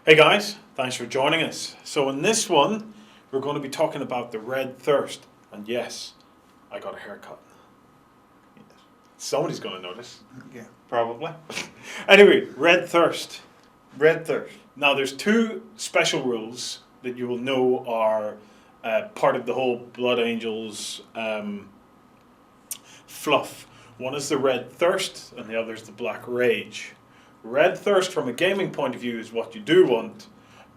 Hey guys, thanks for joining us. So in this one, we're going to be talking about the Red Thirst. And yes, I got a haircut. Somebody's going to notice. Yeah, probably. Anyway, Red Thirst. Red Thirst. Now there's two special rules that you will know are part of the whole Blood Angels fluff. One is the Red Thirst and the other is the Black Rage. Red Thirst from a gaming point of view is what you do want.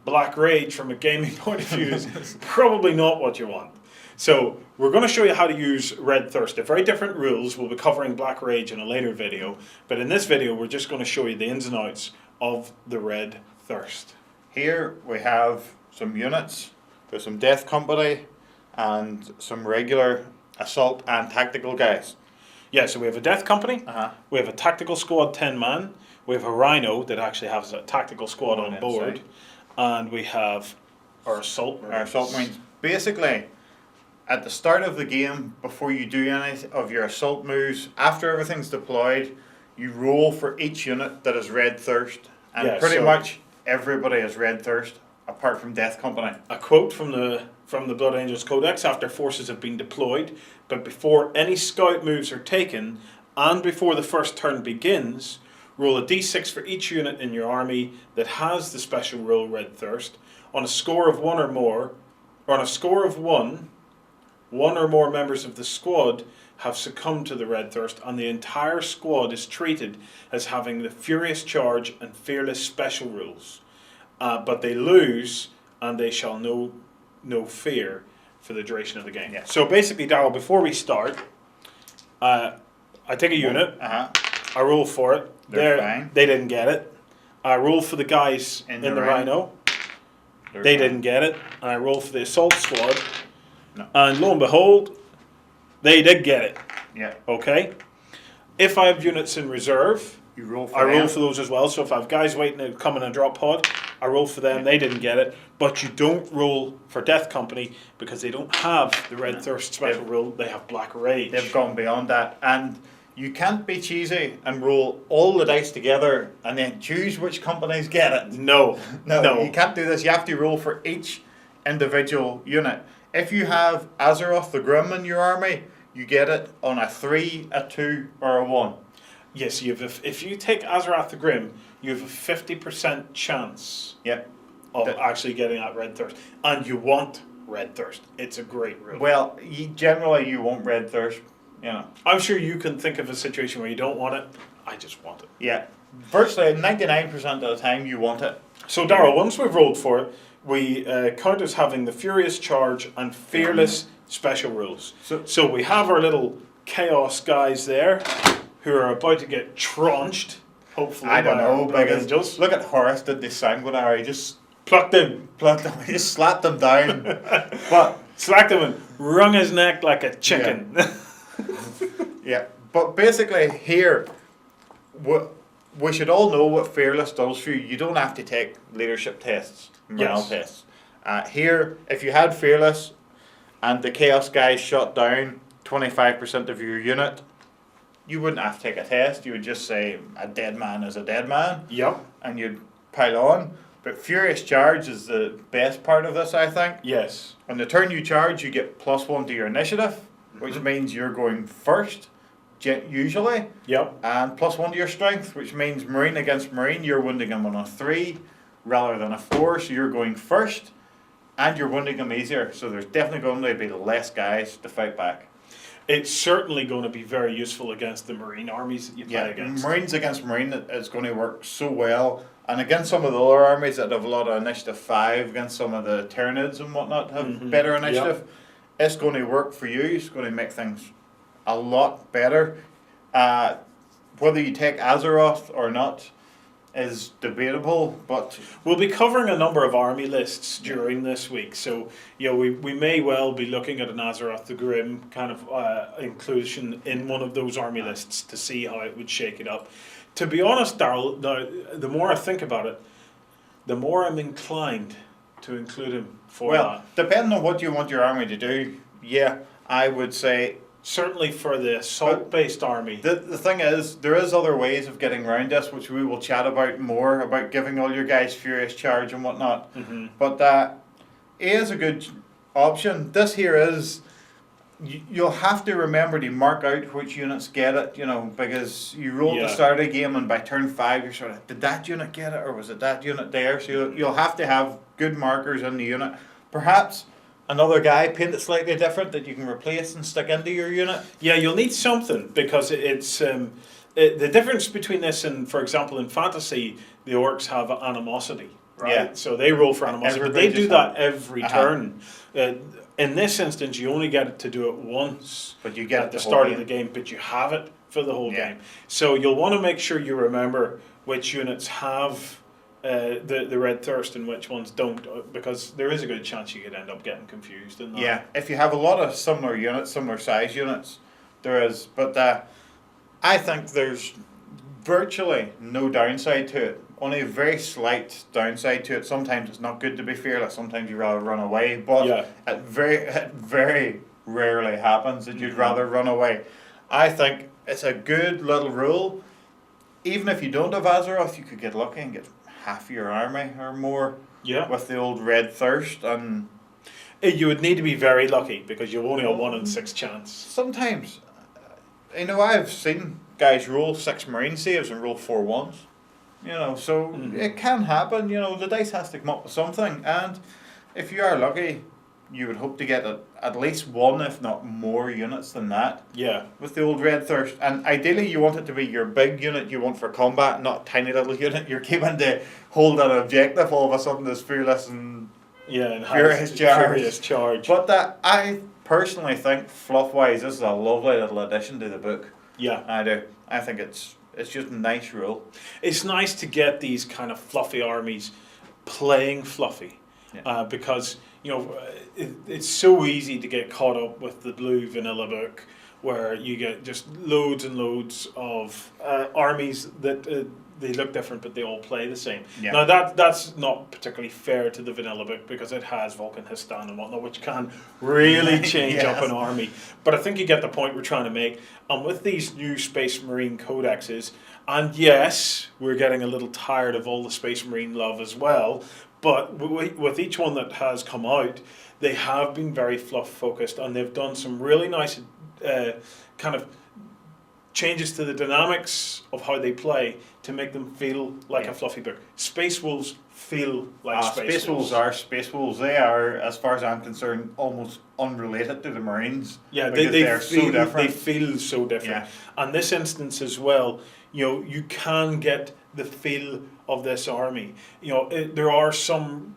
Black Rage from a gaming point of view is probably not what you want. So we're going to show you how to use Red Thirst. They're very different rules. We'll be covering Black Rage in a later video. But in this video, we're just going to show you the ins and outs of the Red Thirst. Here we have some units. There's some Death Company and some regular assault and tactical guys. Yeah, so we have a Death Company. We have a tactical squad 10-man. We have a Rhino that actually has a tactical squad on board. And we have our Assault Marines. Our Assault Marines. Basically, at the start of the game, before you do any of your assault moves, after everything's deployed, you roll for each unit that is Red Thirst. And pretty much everybody is Red Thirst, apart from Death Company. A quote from the Blood Angels Codex: after forces have been deployed, but before any scout moves are taken, and before the first turn begins, roll a d6 for each unit in your army that has the special rule Red Thirst. On a score of 1 or more, or on a score of 1, one or more members of the squad have succumbed to the Red Thirst, and the entire squad is treated as having the Furious Charge and Fearless special rules. But they lose, and they shall know no fear for the duration of the game. Yeah. So basically, Darrell, before we start, I take a unit, I roll for it. They're fine. They didn't get it. I roll for the guys in the Rhino. They didn't get it. And I roll for the Assault Squad. No. And lo and behold, they did get it. Yeah. Okay? If I have units in reserve, You roll for I them. roll for those as well. So if I have guys waiting to come in and drop pod, I roll for them. They didn't get it. But you don't roll for Death Company because they don't have the Red Thirst special rule. They have Black Rage. They've gone beyond that. And you can't be cheesy and roll all the dice together and then choose which companies get it. No. No, you can't do this. You have to roll for each individual unit. If you have Azeroth the Grim in your army, you get it on a 3, a 2, or a 1. Yes, if you take Azeroth the Grim, you have a 50% chance of actually getting that Red Thirst. And you want Red Thirst. It's a great rule. Well, generally you want Red Thirst. You know. I'm sure you can think of a situation where you don't want it. I just want it. Yeah. Virtually 99% of the time you want it. So, Darrell, once we've rolled for it, we count as having the Furious Charge and Fearless special rules. So we have our little Chaos guys there who are about to get tronched, hopefully. I don't know, because just look at Horace did the Sanguinius. He just plucked him. He just slapped him down. But slacked him and wrung his neck like a chicken. Yeah. Yeah, but basically here, we should all know what Fearless does for you. You don't have to take leadership tests, morale tests. Here, if you had Fearless and the Chaos guys shot down 25% of your unit, you wouldn't have to take a test. You would just say a dead man is a dead man. Yep. And you'd pile on. But Furious Charge is the best part of this, I think. Yes. On the turn you charge, you get +1 to your initiative, which means you're going first, usually. Yep. And +1 to your strength, which means Marine against Marine, you're wounding them on a 3 rather than a 4, so you're going first, and you're wounding them easier. So there's definitely going to be less guys to fight back. It's certainly going to be very useful against the Marine armies that you play against. Marines against Marine is going to work so well. And against some of the other armies that have a lot of initiative 5, against some of the Tyranids and whatnot have better initiative, it's going to work for you. It's going to make things a lot better. Whether you take Azeroth or not is debatable, but we'll be covering a number of army lists during this week, so we may well be looking at an Azeroth the Grim kind of inclusion in one of those army lists to see how it would shake it up. To be honest, Darrell, the more I think about it, the more I'm inclined to include him for that. Depending on what you want your army to do, I would say certainly for the assault-based army. The thing is, there is other ways of getting around this, which we will chat about more, about giving all your guys furious charge and whatnot. But A is a good option. This here is, you'll have to remember to mark out which units get it, you know, because you roll at the start of the game and by turn 5 you're sort of, did that unit get it or was it that unit there? So you'll have to have good markers in the unit. Perhaps another guy paint it slightly different that you can replace and stick into your unit. Yeah, you'll need something because it's the difference between this and, for example, in fantasy, the orcs have animosity, right? Yeah. So they roll for animosity, but they do that every turn. In this instance, you only get to do it once, but you get at the start of the game, but you have it for the whole game. So you'll want to make sure you remember which units have the red thirst and which ones don't, because there is a good chance you could end up getting confused in that. Yeah, if you have a lot of similar units, similar size units, there is. But I think there's virtually no downside to it. Only a very slight downside to it. Sometimes it's not good to be fearless. Sometimes you'd rather run away. But it very rarely happens that you'd rather run away. I think it's a good little rule. Even if you don't have Azeroth, you could get lucky and get half your army or more with the old red thirst. And you would need to be very lucky because you've only a 1 in 6 chance. Sometimes, you know, I've seen guys roll 6 marine saves and roll 4 1s. You know, so it can happen. You know, the dice has to come up with something, and if you are lucky, you would hope to get at least 1, if not more, units than that. Yeah. With the old red thirst, and ideally you want it to be your big unit you want for combat, not a tiny little unit you're keeping to hold an objective. All of a sudden, there's fearless and furious charge. But I personally think, fluff-wise, this is a lovely little addition to the book. Yeah, I do. I think it's just a nice rule. It's nice to get these kind of fluffy armies playing fluffy, because you know it's so easy to get caught up with the blue vanilla book, where you get just loads and loads of armies that they look different but they all play the same. Yeah. Now that's not particularly fair to the vanilla book because it has Vulcan Histan and whatnot, which can really change up an army. But I think you get the point we're trying to make. And with these new Space Marine codexes, and yes, we're getting a little tired of all the Space Marine love as well, but with each one that has come out, they have been very fluff focused and they've done some really nice kind of changes to the dynamics of how they play to make them feel like a fluffy book. Space Wolves feel like Space Wolves. Space Wolves. They are, as far as I'm concerned, almost unrelated to the Marines. Yeah, they're feel, so different. They feel so different. Yeah. And this instance as well, you know, you can get the feel of this army. You know, there are some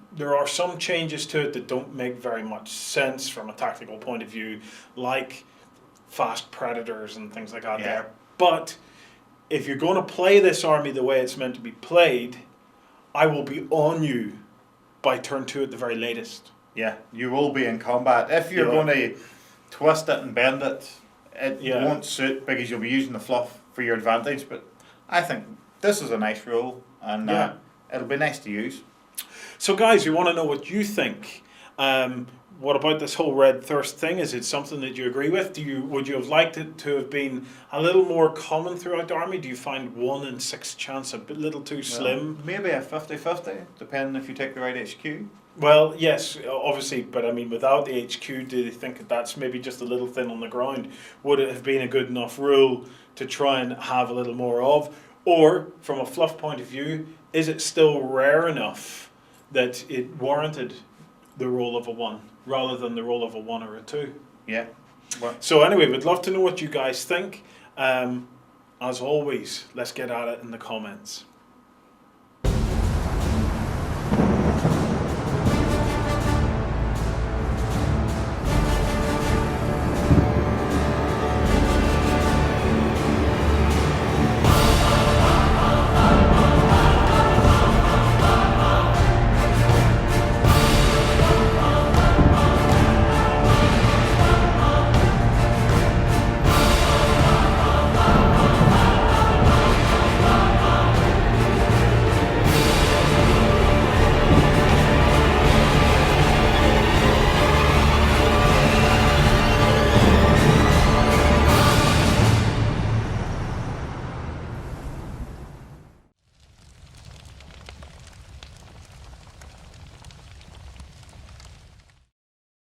changes to it that don't make very much sense from a tactical point of view, like fast predators and things like that there. But if you're going to play this army the way it's meant to be played, I will be on you by turn 2 at the very latest. Yeah, you will be in combat. If you're going to twist it and bend it, it won't suit because you'll be using the fluff for your advantage. But I think this is a nice rule, and it'll be nice to use. So guys, we want to know what you think. What about this whole red thirst thing? Is it something that you agree with? Would you have liked it to have been a little more common throughout the army? Do you find 1 in 6 chance a little too slim? Maybe a 50-50, depending if you take the right HQ. Well, yes, obviously, but I mean, without the HQ, do they think that that's maybe just a little thin on the ground? Would it have been a good enough rule to try and have a little more of? Or, from a fluff point of view, is it still rare enough that it warranted the roll of a 1 rather than the roll of a 1 or a 2? Yeah. So anyway, we'd love to know what you guys think. As always, let's get at it in the comments.